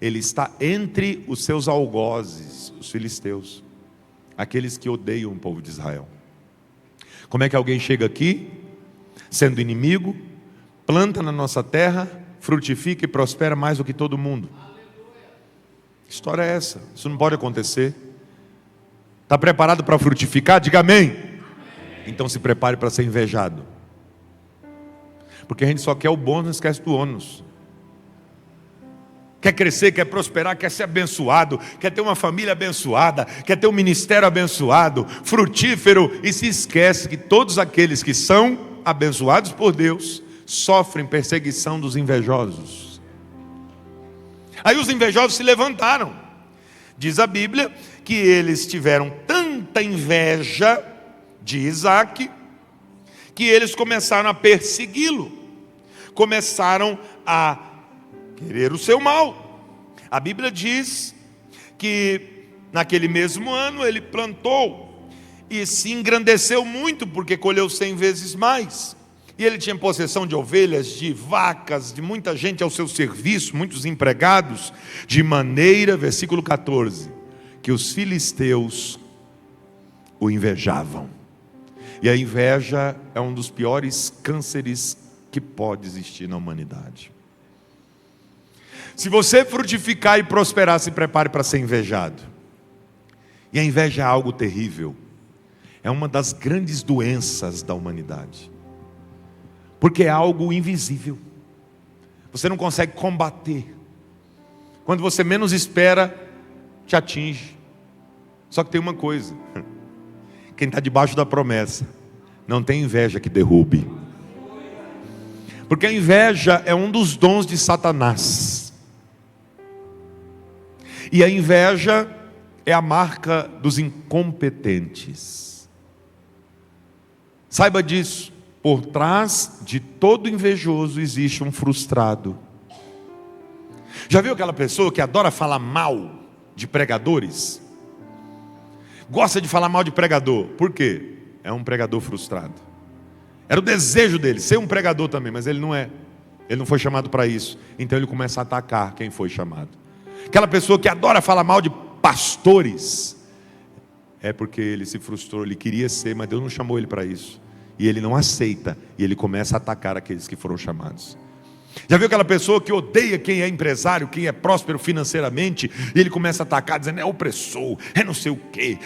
Speaker 1: ele está entre os seus algozes, os filisteus, aqueles que odeiam o povo de Israel. Como é que alguém chega aqui, sendo inimigo, planta na nossa terra, frutifica e prospera mais do que todo mundo? Que história é essa? Isso não pode acontecer. Está preparado para frutificar? Diga amém. Então se prepare para ser invejado, porque a gente só quer o bônus, não esquece do ônus. Quer crescer, quer prosperar, quer ser abençoado, quer ter uma família abençoada, quer ter um ministério abençoado, frutífero, e se esquece que todos aqueles que são abençoados por Deus sofrem perseguição dos invejosos. Aí os invejosos se levantaram. Diz a Bíblia que eles tiveram tanta inveja de Isaac, que eles começaram a persegui-lo, começaram a querer o seu mal. A Bíblia diz que naquele mesmo ano ele plantou e se engrandeceu muito, porque colheu 100 vezes mais. E ele tinha possessão de ovelhas, de vacas, de muita gente ao seu serviço, muitos empregados, de maneira, versículo 14, que os filisteus o invejavam. E a inveja é um dos piores cânceres que pode existir na humanidade. Se você frutificar e prosperar, se prepare para ser invejado. E a inveja é algo terrível. É uma das grandes doenças da humanidade. Porque é algo invisível. Você não consegue combater. Quando você menos espera, te atinge. Só que tem uma coisa: quem está debaixo da promessa, não tem inveja que derrube. Porque a inveja é um dos dons de Satanás. E a inveja é a marca dos incompetentes. Saiba disso. Por trás de todo invejoso existe um frustrado. Já viu aquela pessoa que adora falar mal de pregadores? Gosta de falar mal de pregador. Por quê? É um pregador frustrado. Era o desejo dele, ser um pregador também, mas ele não é. Ele não foi chamado para isso. Então ele começa a atacar quem foi chamado. Aquela pessoa que adora falar mal de pastores, é porque ele se frustrou, ele queria ser, mas Deus não chamou ele para isso. E ele não aceita, e ele começa a atacar aqueles que foram chamados. Já viu aquela pessoa que odeia quem é empresário, quem é próspero financeiramente, e ele começa a atacar, dizendo, é opressor, é não sei o quê,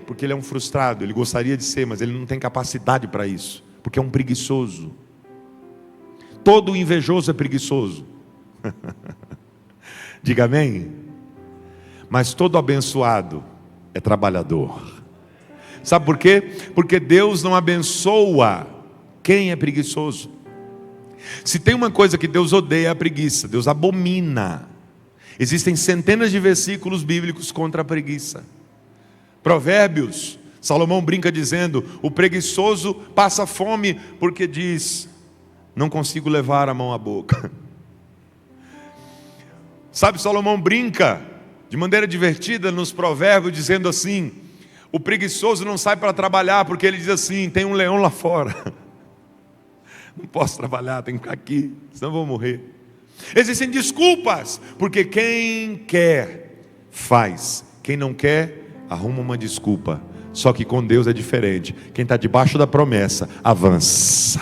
Speaker 1: porque ele é um frustrado, ele gostaria de ser, mas ele não tem capacidade para isso, porque é um preguiçoso. Todo invejoso é preguiçoso. Diga amém. Mas todo abençoado é trabalhador. Sabe por quê? Porque Deus não abençoa quem é preguiçoso. Se tem uma coisa que Deus odeia, é a preguiça. Deus abomina. Existem centenas de versículos bíblicos contra a preguiça. Provérbios, Salomão brinca dizendo, o preguiçoso passa fome porque diz, não consigo levar a mão à boca. Sabe, Salomão brinca de maneira divertida nos provérbios, dizendo assim, o preguiçoso não sai para trabalhar, porque ele diz assim, tem um leão lá fora. Não posso trabalhar, tenho que ficar aqui, senão vou morrer. Existem desculpas, porque quem quer, faz. Quem não quer, arruma uma desculpa. Só que com Deus é diferente. Quem está debaixo da promessa, avança.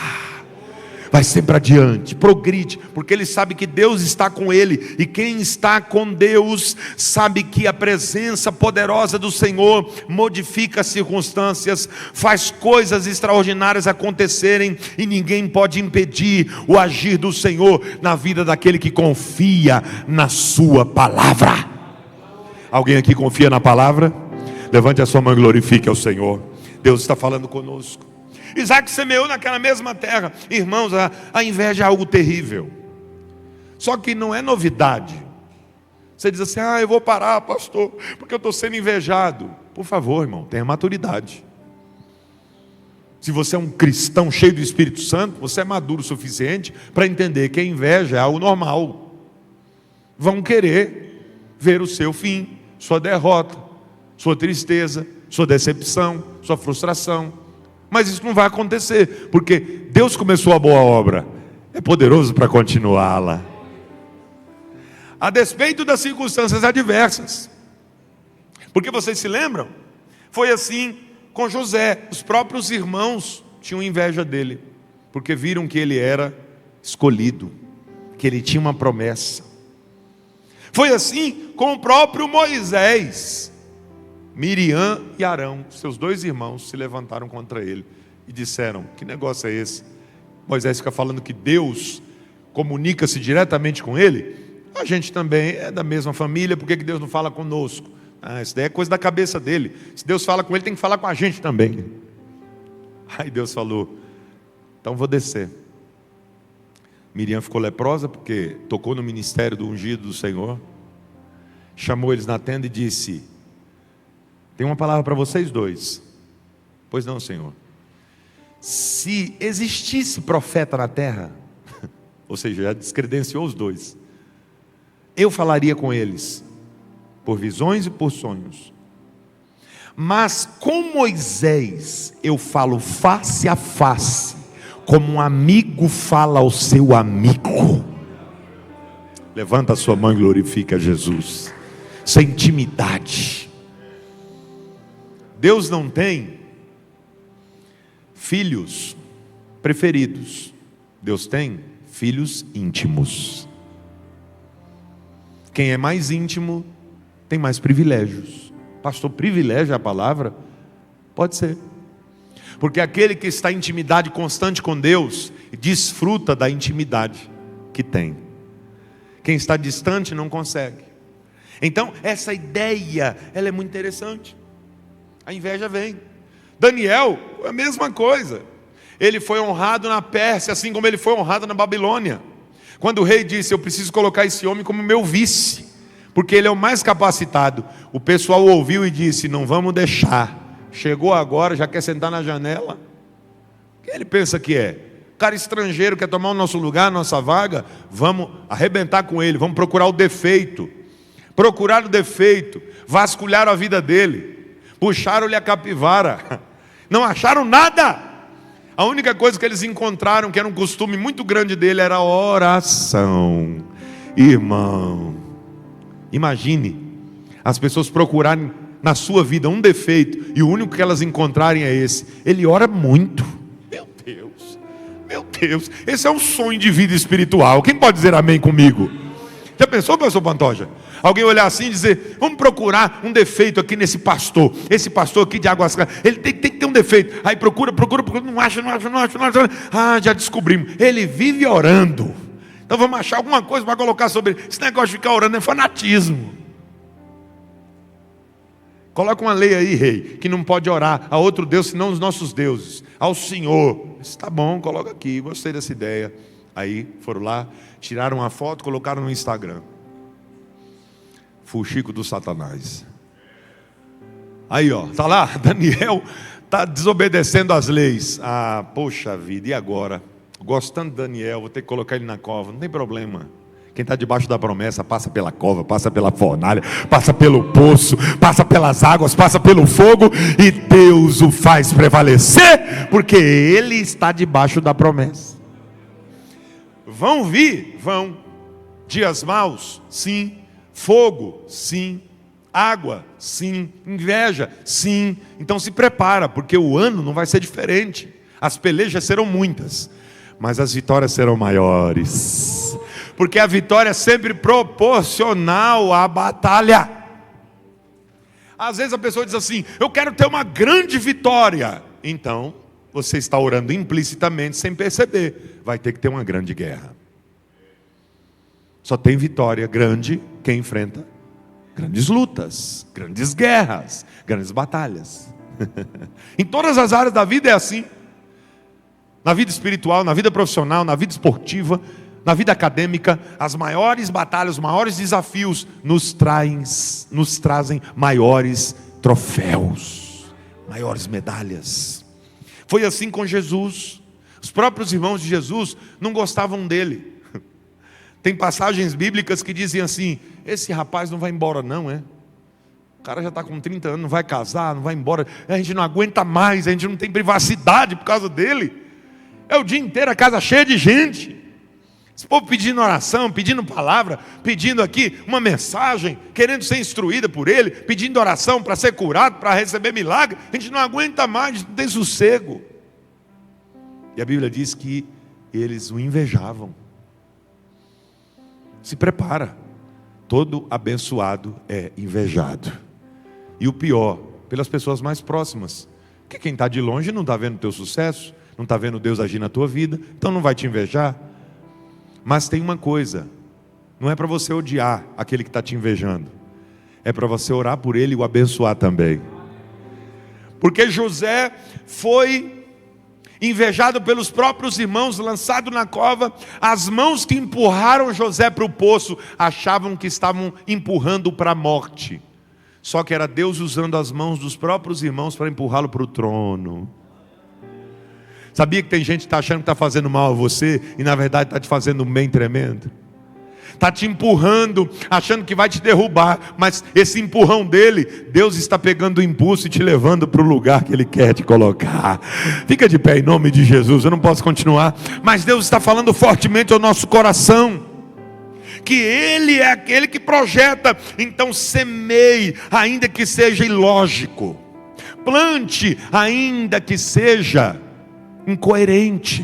Speaker 1: Vai sempre adiante, progride, porque ele sabe que Deus está com ele, e quem está com Deus, sabe que a presença poderosa do Senhor modifica as circunstâncias, faz coisas extraordinárias acontecerem, e ninguém pode impedir o agir do Senhor na vida daquele que confia na sua palavra. Alguém aqui confia na palavra? Levante a sua mão e glorifique ao Senhor. Deus está falando conosco. Isaac semeou naquela mesma terra. Irmãos, a inveja é algo terrível. Só que não é novidade. Você diz assim, eu vou parar, pastor, porque eu estou sendo invejado. Por favor, irmão, tenha maturidade. Se você é um cristão cheio do Espírito Santo, você é maduro o suficiente para entender que a inveja é algo normal. Vão querer ver o seu fim, sua derrota, sua tristeza, sua decepção, sua frustração. Mas isso não vai acontecer, porque Deus começou a boa obra, é poderoso para continuá-la, a despeito das circunstâncias adversas. Porque vocês se lembram? Foi assim com José. Os próprios irmãos tinham inveja dele, porque viram que ele era escolhido, que ele tinha uma promessa. Foi assim com o próprio Moisés. Miriam e Arão, seus dois irmãos, se levantaram contra ele e disseram, que negócio é esse? Moisés fica falando que Deus comunica-se diretamente com ele. A gente também é da mesma família, por que Deus não fala conosco? Isso daí é coisa da cabeça dele. Se Deus fala com ele, tem que falar com a gente também. Aí Deus falou, então vou descer. Miriam ficou leprosa porque tocou no ministério do ungido do Senhor. Chamou eles na tenda e disse, tem uma palavra para vocês dois. Pois não, Senhor. Se existisse profeta na terra, ou seja, já descredenciou os dois, eu falaria com eles, por visões e por sonhos. Mas com Moisés, eu falo face a face, como um amigo fala ao seu amigo. Levanta a sua mão e glorifica Jesus. Isso é intimidade. Deus não tem filhos preferidos. Deus tem filhos íntimos. Quem é mais íntimo tem mais privilégios. Pastor, privilégio é a palavra? Pode ser. Porque aquele que está em intimidade constante com Deus, desfruta da intimidade que tem. Quem está distante não consegue. Então, essa ideia, ela é muito interessante. A inveja vem. Daniel, a mesma coisa. Ele foi honrado na Pérsia, assim como ele foi honrado na Babilônia. Quando o rei disse, eu preciso colocar esse homem como meu vice, porque ele é o mais capacitado. O pessoal ouviu e disse, não vamos deixar. Chegou agora, já quer sentar na janela. Quem ele pensa que é? Cara estrangeiro, quer tomar o nosso lugar, a nossa vaga? Vamos arrebentar com ele, vamos procurar o defeito. Procuraram o defeito, vasculharam a vida dele, puxaram-lhe a capivara, não acharam nada. A única coisa que eles encontraram, que era um costume muito grande dele, era a oração. Irmão, imagine as pessoas procurarem na sua vida um defeito, e o único que elas encontrarem é esse. Ele ora muito. Meu Deus, esse é um sonho de vida espiritual. Quem pode dizer amém comigo? Já pensou, pastor Pantoja? Alguém olhar assim e dizer, vamos procurar um defeito aqui nesse pastor. Esse pastor aqui de Águas Claras, ele tem que ter um defeito. Aí procura, não acha. Ah, já descobrimos. Ele vive orando. Então vamos achar alguma coisa para colocar sobre ele. Esse negócio de ficar orando é fanatismo. Coloca uma lei aí, rei, que não pode orar a outro Deus senão os nossos deuses. Ao Senhor. Está bom, coloca aqui, gostei dessa ideia. Aí foram lá, tiraram uma foto, colocaram no Instagram. Fuxico do Satanás. Aí ó, tá lá, Daniel tá desobedecendo as leis. Ah, poxa vida, e agora? Gostando de Daniel, vou ter que colocar ele na cova, não tem problema. Quem está debaixo da promessa passa pela cova, passa pela fornalha, passa pelo poço, passa pelas águas, passa pelo fogo, e Deus o faz prevalecer, porque Ele está debaixo da promessa. Vão vir? Vão. Dias maus? Sim. Fogo? Sim. Água? Sim. Inveja? Sim. Então se prepara, porque o ano não vai ser diferente. As pelejas serão muitas, mas as vitórias serão maiores. Porque a vitória é sempre proporcional à batalha. Às vezes a pessoa diz assim, eu quero ter uma grande vitória. Então, você está orando implicitamente, sem perceber. Vai ter que ter uma grande guerra. Só tem vitória grande quem enfrenta grandes lutas, grandes guerras, grandes batalhas. Em todas as áreas da vida é assim. Na vida espiritual, na vida profissional, na vida esportiva, na vida acadêmica, as maiores batalhas, os maiores desafios nos trazem maiores troféus, maiores medalhas. Foi assim com Jesus. Os próprios irmãos de Jesus não gostavam dele. Tem passagens bíblicas que dizem assim, esse rapaz não vai embora não, é? O cara já está com 30 anos, não vai casar, não vai embora, a gente não aguenta mais, a gente não tem privacidade por causa dele. É o dia inteiro a casa cheia de gente. Esse povo pedindo oração, pedindo palavra, pedindo aqui uma mensagem, querendo ser instruída por ele, pedindo oração para ser curado, para receber milagre. A gente não aguenta mais, não tem sossego. E a Bíblia diz que eles o invejavam. Se prepara, todo abençoado é invejado. E o pior, pelas pessoas mais próximas. Porque quem está de longe não está vendo o teu sucesso, não está vendo Deus agir na tua vida, então não vai te invejar. Mas tem uma coisa, não é para você odiar aquele que está te invejando, é para você orar por ele e o abençoar também. Porque José foi invejado pelos próprios irmãos, lançado na cova. As mãos que empurraram José para o poço achavam que estavam empurrando para a morte. Só que era Deus usando as mãos dos próprios irmãos para empurrá-lo para o trono. Sabia que tem gente que está achando que está fazendo mal a você e na verdade está te fazendo um bem tremendo? Está te empurrando, achando que vai te derrubar, mas esse empurrão dele, Deus está pegando o impulso e te levando para o lugar que Ele quer te colocar. Fica de pé em nome de Jesus, eu não posso continuar, mas Deus está falando fortemente ao nosso coração, que Ele é aquele que projeta. Então semeie, ainda que seja ilógico, plante, ainda que seja incoerente,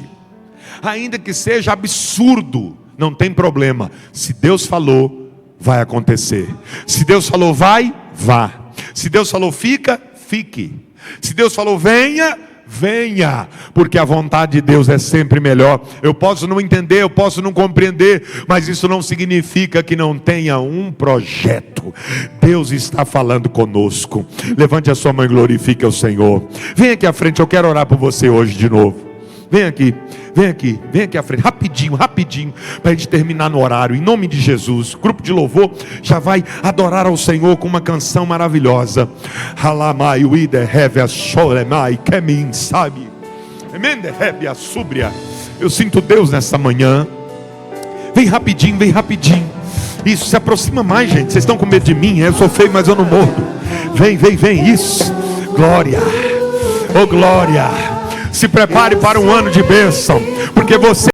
Speaker 1: ainda que seja absurdo, não tem problema. Se Deus falou, vai acontecer. Se Deus falou vai, vá. Se Deus falou fica, fique. Se Deus falou venha, venha, porque a vontade de Deus é sempre melhor. Eu posso não entender, eu posso não compreender, mas isso não significa que não tenha um projeto. Deus está falando conosco. Levante a sua mão e glorifique ao Senhor. Vem aqui à frente, eu quero orar por você hoje de novo. Vem aqui à frente, rapidinho, para a gente terminar no horário, em nome de Jesus. O grupo de louvor já vai adorar ao Senhor com uma canção maravilhosa. Halamai uide heve a solemai kemin sabe. Emende heve a súbria. Eu sinto Deus nessa manhã. Vem rapidinho. Isso, se aproxima mais, gente. Vocês estão com medo de mim? Eu sou feio, mas eu não mordo. Vem, isso. Glória, oh glória. Se prepare para um ano de bênção, porque você